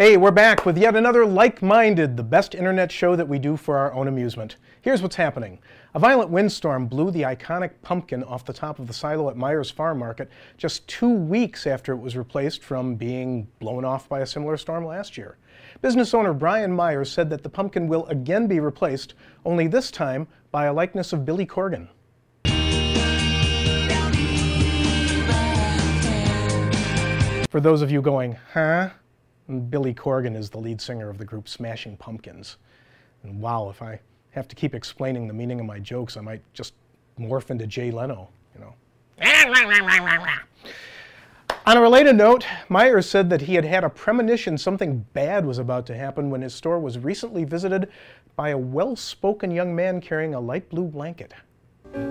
Hey, we're back with yet another Like-Minded, the best internet show that we do for our own amusement. Here's what's happening. A violent windstorm blew the iconic pumpkin off the top of the silo at Myers Farm Market just 2 weeks after it was replaced from being blown off by a similar storm last year. Business owner Brian Myers said that the pumpkin will again be replaced, only this time by a likeness of Billy Corgan. For those of you going, huh? Billy Corgan is the lead singer of the group Smashing Pumpkins. And wow, if I have to keep explaining the meaning of my jokes, I might just morph into Jay Leno, you know. On a related note, Myers said that he had had a premonition something bad was about to happen when his store was recently visited by a well-spoken young man carrying a light blue blanket.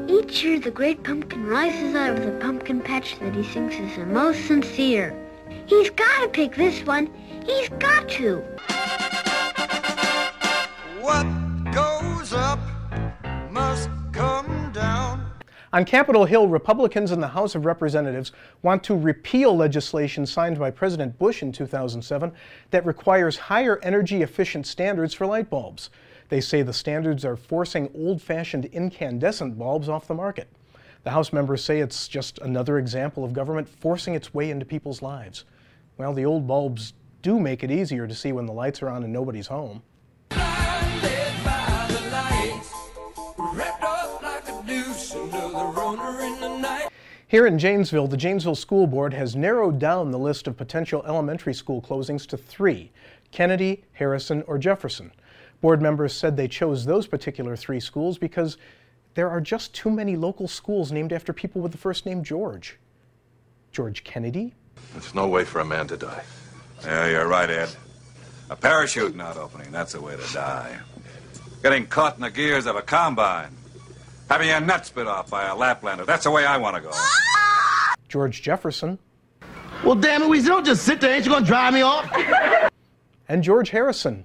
Each year the great pumpkin rises out of the pumpkin patch that he thinks is the most sincere. He's got to pick this one. He's got to. What goes up must come down. On Capitol Hill, Republicans in the House of Representatives want to repeal legislation signed by President Bush in 2007 that requires higher energy-efficient standards for light bulbs. They say the standards are forcing old-fashioned incandescent bulbs off the market. The House members say it's just another example of government forcing its way into people's lives. Well, the old bulbs do make it easier to see when the lights are on and nobody's home. Blinded by the lights, wrapped up like a noose under the runner in the night. Here in Janesville, the Janesville School Board has narrowed down the list of potential elementary school closings to 3: Kennedy, Harrison, or Jefferson. Board members said they chose those particular 3 schools because there are just too many local schools named after people with the first name George. George Kennedy? There's no way for a man to die. Yeah, you're right, Ed. A parachute not opening, that's the way to die. Getting caught in the gears of a combine. Having your nuts bit off by a Laplander, that's the way I want to go. George Jefferson. Well, damn it, we don't just sit there. Ain't you gonna drive me off? And George Harrison.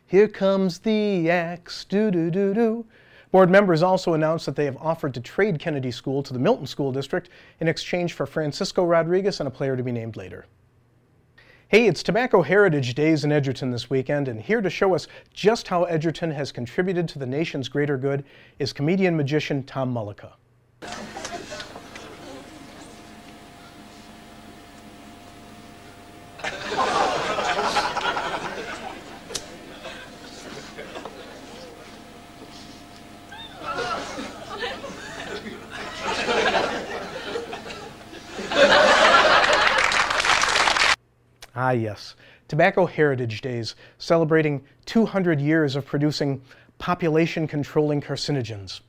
Here comes the axe, do-do-do-do. Board members also announced that they have offered to trade Kennedy School to the Milton School District in exchange for Francisco Rodriguez and a player to be named later. Hey, it's Tobacco Heritage Days in Edgerton this weekend, and here to show us just how Edgerton has contributed to the nation's greater good is comedian-magician Tom Mullica. Ah yes, Tobacco Heritage Days, celebrating 200 years of producing population-controlling carcinogens.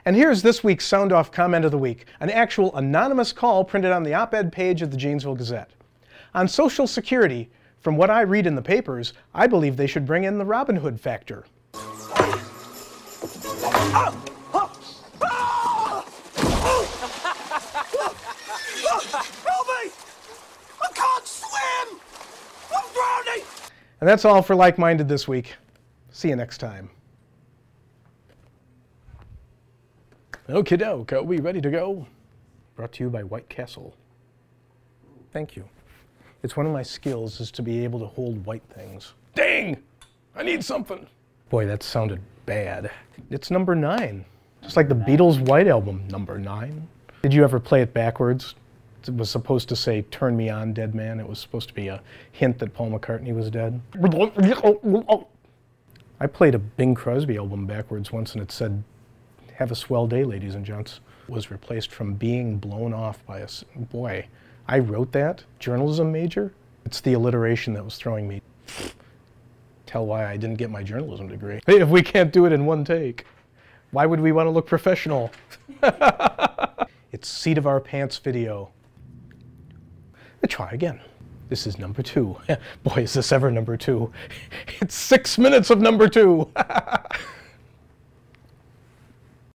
And here's this week's Sound-Off Comment of the Week, an actual anonymous call printed on the op-ed page of the Janesville Gazette. On Social Security, from what I read in the papers, I believe they should bring in the Robin Hood factor. And that's all for Like-Minded this week. See you next time. Okie doke, are we ready to go? Brought to you by White Castle. Thank you. It's one of my skills is to be able to hold white things. Dang! I need something. Boy, that sounded bad. It's number 9. Just like the Beatles' White Album, number 9. Did you ever play it backwards? It was supposed to say, "Turn me on, dead man." It was supposed to be a hint that Paul McCartney was dead. I played a Bing Crosby album backwards once and it said, "Have a swell day, ladies and gents." It was replaced from being blown off by a... Boy, I wrote that? Journalism major? It's the alliteration that was throwing me. Tell why I didn't get my journalism degree. Hey, if we can't do it in one take, why would we want to look professional? It's Seat of Our Pants video. Try again. This is number 2. Boy, is this ever number 2. It's 6 minutes of number 2.